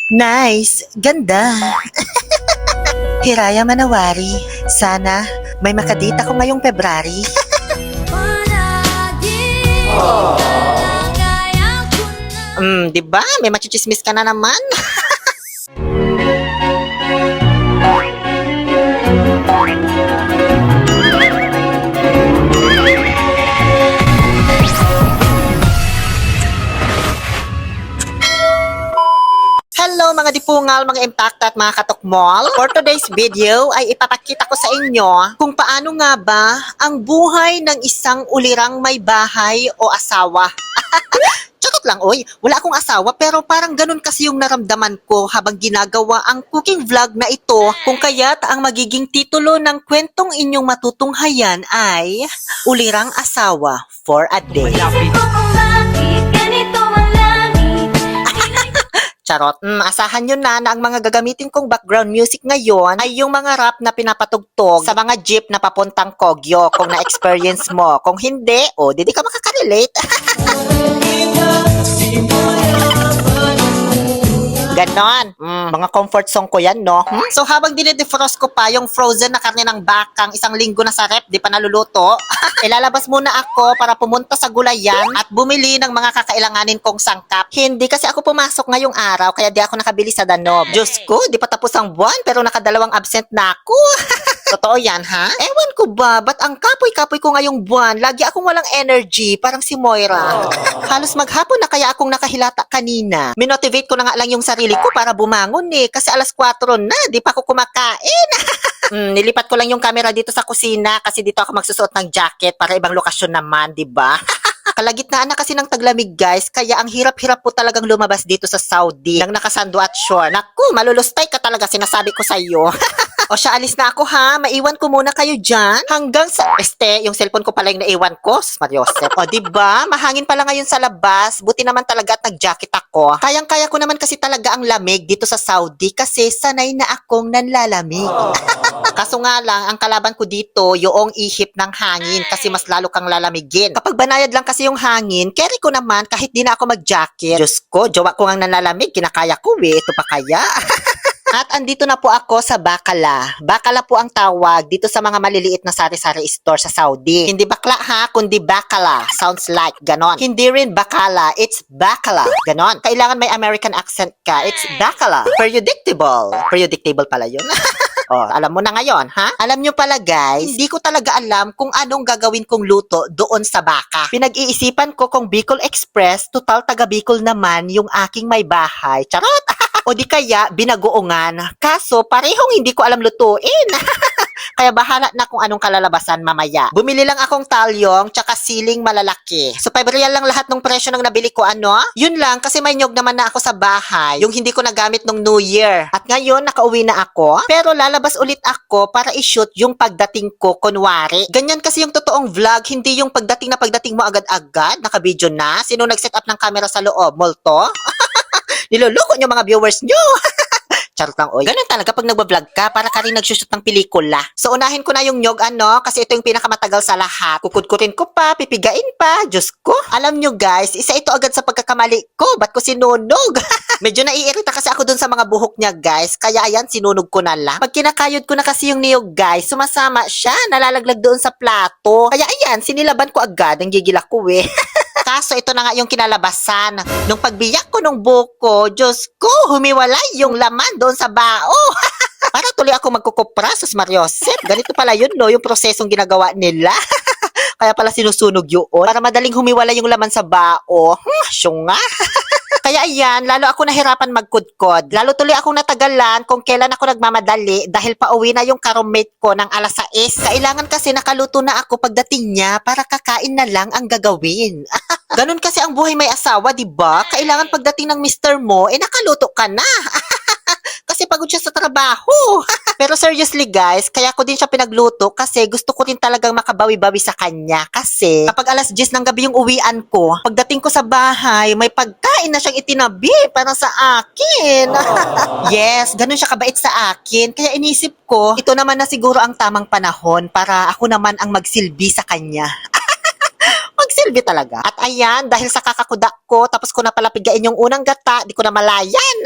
Nice, ganda. Hiraya Manawari, sana may makadate ako ngayong February. Di ba? May machichismis ka na naman. Hello mga dipungal, mga impact at mga katokmol. For today's video ay ipapakita ko sa inyo kung paano nga ba ang buhay ng isang ulirang may bahay o asawa. Charot lang, oy. Wala akong asawa pero parang ganun kasi yung naramdaman ko habang ginagawa ang cooking vlog na ito. Kung kaya't ang magiging titulo ng kwentong inyong matutunghayan ay Ulirang Asawa for a Day. Charot. Asahan nyo na ang mga gagamitin kong background music ngayon ay yung mga rap na pinapatugtog sa mga jeep na papuntang Kogyo kung na-experience mo. Kung hindi, di ka makakarelate. Ganon. Mga comfort song ko yan, no? So, habang dinidefrost ko pa yung frozen na karne ng bakang isang linggo na sa rep, di pa naluluto, ilalabas muna ako para pumunta sa gulayan at bumili ng mga kakailanganin kong sangkap. Hindi kasi ako pumasok ngayong araw, kaya di ako nakabili sa Danob. Diyos ko, di pa tapos ang buwan, pero nakadalawang absent na ako. Totoo yan, ha? Ewan ko ba, ba't ang kapoy-kapoy ko ngayong buwan? Lagi akong walang energy, parang si Moira. Halos maghapon na kaya akong nakahilata kanina. Minotivate ko na nga lang yung sarili ko para bumangon kasi alas 4 na, di pa ako kumakain. Nilipat ko lang yung camera dito sa kusina kasi dito ako magsusuot ng jacket para ibang lokasyon naman, di ba? Kalagitnaan na kasi ng taglamig guys, kaya ang hirap-hirap po talagang lumabas dito sa Saudi nang nakasando at shore. Naku, malulustay ka talaga, sinasabi ko sa iyo. O siya, alis na ako ha. Maiwan ko muna kayo dyan. Hanggang sa... yung cellphone ko pala yung naiwan ko. Mariosep. O diba? Mahangin pala ngayon sa labas. Buti naman talaga at nag-jacket ako. Kayang-kaya ko naman kasi talaga ang lamig dito sa Saudi kasi sanay na akong nanlalamig. Kaso nga lang, ang kalaban ko dito, yung ihip ng hangin kasi mas lalo kang lalamigin. Kapag banayad lang kasi yung hangin, carry ko naman kahit di na ako mag-jacket. Diyos ko, jowa ko ang nanlalamig. Kinakaya ko Ito pa kaya? At andito na po ako sa Bacala. Bacala po ang tawag dito sa mga maliliit na sari-sari store sa Saudi. Hindi bakla ha, kundi Bacala. Sounds like ganon. Hindi rin Bacala, it's Bacala. Ganon. Kailangan may American accent ka. It's Bacala. Predictable. Predictable pala yun. Alam mo na ngayon, ha? Alam nyo pala guys, hindi ko talaga alam kung anong gagawin kong luto doon sa Baka. Pinag-iisipan ko kung Bicol Express, total taga Bicol naman yung aking may bahay. Charot! O di kaya binagoongan. Kaso parehong hindi ko alam lutuin. Kaya bahala na kung anong kalalabasan mamaya. Bumili lang akong talyong tsaka siling malalaki. So 5 real lang lahat ng presyo ng nabili ko Yun lang kasi may nyog naman na ako sa bahay. Yung hindi ko nagamit nung New Year. At ngayon nakauwi na ako. Pero lalabas ulit ako para i-shoot yung pagdating ko kunwari. Ganyan kasi yung totoong vlog. Hindi yung pagdating mo agad-agad. Naka-video na. Sino nag-set up ng camera sa loob? Molto? Niloloko nyo mga viewers nyo. Charot lang, oy. Ganun talaga pag nagbablog ka, para ka rin nagsushoot ng pelikula. So, unahin ko na yung nyog, kasi ito yung pinakamatagal sa lahat. Kukudkurin ko pa, pipigain pa, Diyos ko. Alam nyo guys, isa ito agad sa pagkakamali ko. Ba't ko sinunog? Medyo naiirita kasi ako dun sa mga buhok niya, guys. Kaya ayan, sinunog ko na lang. Pag kinakayod ko na kasi yung niyog, guys, sumasama siya, nalalaglag doon sa plato. Kaya ayan, sinilaban ko agad, ang gigil ako Kaso ito na nga yung kinalabasan. Nung pagbiyak ko nung buko, Diyos ko, humiwalay yung laman doon sa bao. Para tuloy ako magkukupra, sus Mariosep. Ganito pala yun, no? Yung prosesong ginagawa nila. Kaya pala sinusunog yun. Para madaling humiwalay yung laman sa bao. Syunga. Kaya ayan, lalo ako nahirapan magkudkod. Lalo tuloy akong natagalan kung kailan ako nagmamadali dahil pauwi na yung ka-roommate ko ng alas 6. Kailangan kasi nakaluto na ako pagdating niya para kakain na lang ang gagawin. Ganun kasi ang buhay may asawa, di ba? Kailangan pagdating ng mister mo, nakaluto ka na. Kasi pagod siya sa trabaho. Pero seriously guys, kaya ko din siya pinagluto kasi gusto ko rin talagang makabawi-bawi sa kanya. Kasi kapag alas 10 ng gabi yung uwian ko, pagdating ko sa bahay, may pagkain na siyang itinabi para sa akin. Yes, ganun siya kabait sa akin. Kaya inisip ko, ito naman na siguro ang tamang panahon para ako naman ang magsilbi sa kanya. magsilbi talaga. At ayan, dahil sa kakakuda ko, tapos ko na pala pigain yung unang gata, di ko na malayan.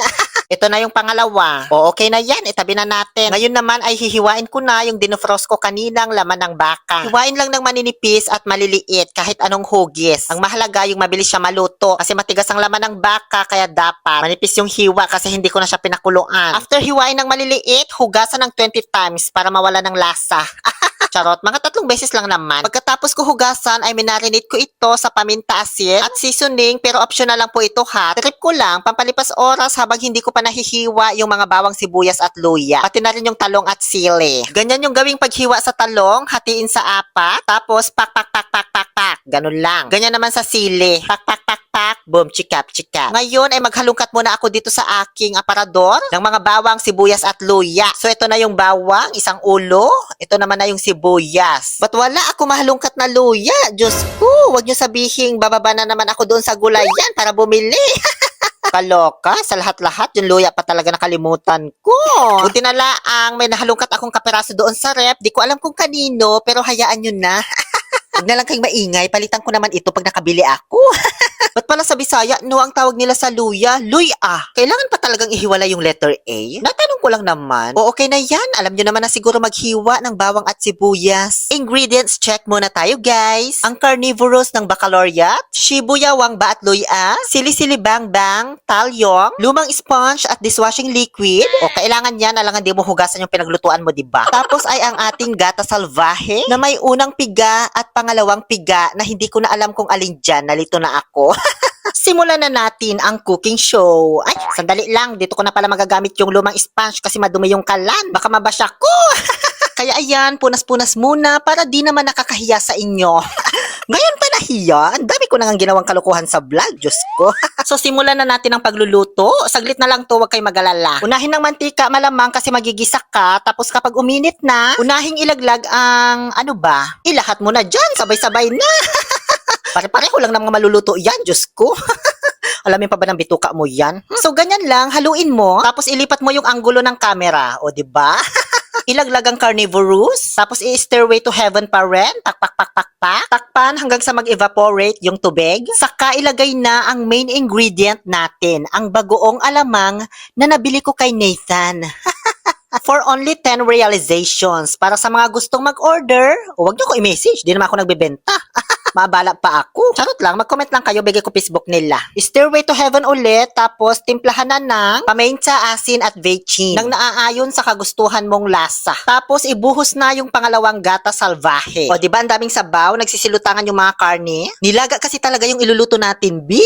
Ito na yung pangalawa. O, okay na yan. Itabi na natin. Ngayon naman ay hihiwain ko na yung dinofrost ko kaninang laman ng baka. Hiwain lang ng maninipis at maliliit kahit anong hugis. Ang mahalaga yung mabilis siya maluto kasi matigas ang laman ng baka kaya dapat manipis yung hiwa kasi hindi ko na siya pinakuluan. After hiwain ng maliliit, hugasan ng 20 times para mawala ng lasa. Charot, mga 3 beses lang naman. Pagkatapos ko hugasan ay minarinate ko ito sa paminta, asin at seasoning pero optional lang po ito ha. Trip ko lang, pampalipas oras habang hindi ko pa nahihiwa yung mga bawang sibuyas at luya. Pati na rin yung talong at sili. Ganyan yung gawing paghiwa sa talong, hatiin sa apat, tapos pak. Ganun lang. Ganyan naman sa sili. Pak, boom, chikap. Ngayon ay maghalungkat muna ako dito sa aking aparador ng mga bawang, sibuyas at luya. So ito na yung bawang, isang ulo. Ito naman na yung sibuyas. Ba't wala ako mahalungkat na luya? Diyos ko, wag nyo sabihin bababa na naman ako doon sa gulayan para bumili. Kaloka, sa lahat-lahat, yung luya pa talaga nakalimutan ko. Buti na laang may nahalungkat akong kaperaso doon sa rep. Di ko alam kung kanino, pero hayaan nyo na. Huwag na lang kayong maingay, palitan ko naman ito pag nakabili ako. Ba't pala sa Bisaya, no, ang tawag nila sa luya, luya. Kailangan pa talagang ihiwala yung letter A? Natanong ko lang naman. O okay na yan, alam nyo naman na siguro maghiwa ng bawang at sibuyas. Ingredients check muna tayo guys. Ang carnivorous ng baccalaureate, shibuyawang ba at luya, sili-sili bang-bang, talyong, lumang sponge at dishwashing liquid. O kailangan yan, alangan di mo hugasan yung pinaglutuan mo, diba? Tapos ay ang ating gata salvaje na may unang piga at pangalawang piga na hindi ko na alam kung alin dyan, nalito na ako. Simulan na natin ang cooking show. Ay, sandali lang. Dito ko na pala magagamit yung lumang sponge kasi madumi yung kalan. Baka mabasya ko. Kaya ayan, punas-punas muna para di naman nakakahiya sa inyo. Ngayon pa nahiya? Ang dami ko nang ginawang kalukuhan sa vlog. Diyos ko. So, simulan na natin ang pagluluto. Saglit na lang to, huwag kayo mag-alala. Unahin ng mantika malamang kasi magigisa ka. Tapos kapag uminit na, unahing ilaglag ang ano ba? Ilahat mo na dyan. Sabay-sabay na. Pare-pareho lang ng mga maluluto yan, Diyos ko. Alamin pa ba ng bituka mo yan? So, ganyan lang, haluin mo, tapos ilipat mo yung anggulo ng camera. O, diba? Ilaglag ang carnivorous, tapos i-stairway to heaven pa rin. Takpan hanggang sa mag-evaporate yung tubig. Saka ilagay na ang main ingredient natin, ang bagoong alamang na nabili ko kay Nathan. For only 10 realizations. Para sa mga gustong mag-order, huwag niyo ko i-message, di naman ako nagbebenta. Mabala pa ako. Charot lang, mag-comment lang kayo, bigay ko Facebook nila. Stairway to heaven ulit, tapos timplahan na ng paminta, asin at bechin nang naaayon sa kagustuhan mong lasa. Tapos ibuhos na yung pangalawang gata salvaje. O diba ang daming sabaw, nagsisilutangan yung mga karne? Nilaga kasi talaga yung iluluto natin, B.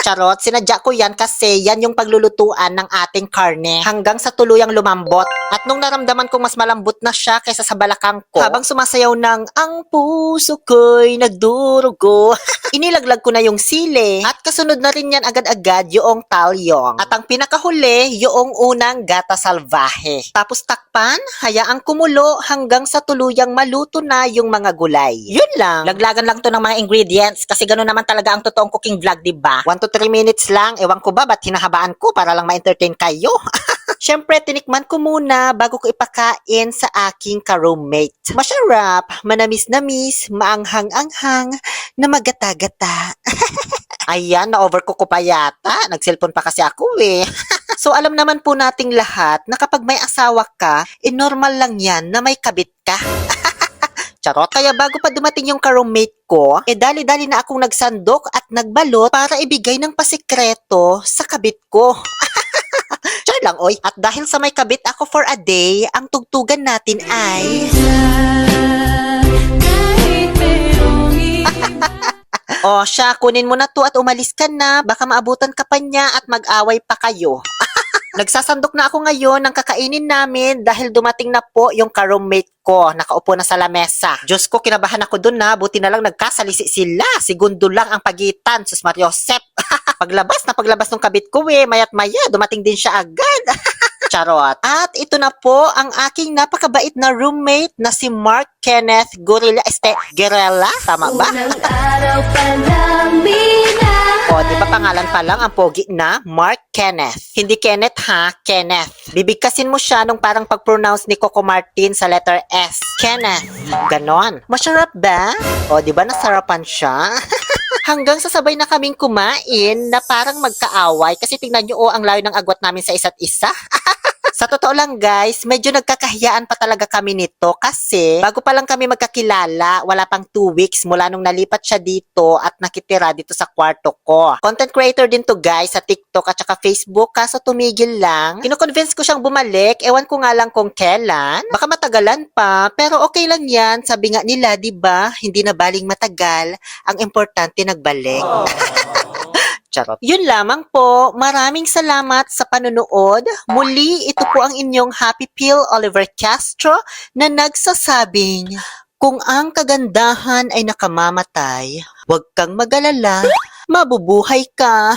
Charot, sinadya ko yan kasi yan yung paglulutuan ng ating karne hanggang sa tuluyang lumambot. At nung naramdaman kong mas malambot na siya kaysa sa balakang ko, habang sumasayaw ng ang puso ko'y nagdurugo, inilaglag ko na yung sili at kasunod na rin yan agad-agad yung talyong. At ang pinakahuli, yung unang gata salvaje. Tapos takpan, hayaang kumulo hanggang sa tuluyang maluto na yung mga gulay. Yun lang. Laglagan lang to ng mga ingredients kasi gano'n naman talaga ang totoong cooking vlog, diba? 1 to 3 minutes lang. Ewan ko ba, ba't hinahabaan ko para lang ma-entertain kayo? Siyempre, tinikman ko muna bago ko ipakain sa aking ka-roommate. Masarap, manamis-namis, maanghang-anghang, na magata-gata. Ayan, na-overcook ko pa yata. Nag-cellphone pa kasi ako eh. So, alam naman po nating lahat na kapag may asawa ka, normal lang yan na may kabit ka. Charot. Kaya bago pa dumating yung ka-roommate ko, dali-dali na akong nagsandok at nagbalot para ibigay ng pasikreto sa kabit ko. Char lang, oy. At dahil sa may kabit ako for a day, ang tugtugan natin ay... O siya, kunin mo na to at umalis ka na. Baka maabutan ka pa niya at mag-away pa kayo. Nagsasandok na ako ngayon ng kakainin namin dahil dumating na po yung ka-roommate ko. Nakaupo na sa lamesa. Diyos ko, kinabahan ako dun na. Buti na lang nagkasalisi sila. Segundo lang ang pagitan. Sus Mariosep. Paglabas ng kabit ko mayat maya. Dumating din siya agad. Charot. At ito na po ang aking napakabait na roommate na si Mark Kenneth Guerrilla. Tama ba? Unang araw pa namin O, di ba pangalan pa lang ang pogi na Mark Kenneth. Hindi Kenneth ha, Kenneth. Bibigkasin mo siya nung parang pag-pronounce ni Coco Martin sa letter S. Kenneth. Ganon. Masarap ba? O, di ba nasarapan siya? Hanggang sasabay na kaming kumain na parang magkaaway kasi tingnan nyo ang layo ng agwat namin sa isa't isa. Sa totoo lang guys, medyo nagkakahiyaan pa talaga kami nito kasi bago pa lang kami magkakilala, wala pang 2 weeks mula nung nalipat siya dito at nakitira dito sa kwarto ko. Content creator din to guys sa TikTok at saka Facebook kaso tumigil lang. Kino-convince ko siyang bumalik, ewan ko nga lang kung kailan. Baka matagalan pa, pero okay lang yan. Sabi nga nila, di ba? Hindi na baling matagal, ang importante nagbalik. Charot. Yun lamang po. Maraming salamat sa panunood. Muli, ito po ang inyong Happy Pill Oliver Castro na nagsasabing, kung ang kagandahan ay nakamamatay, huwag kang mag-alala, mabubuhay ka.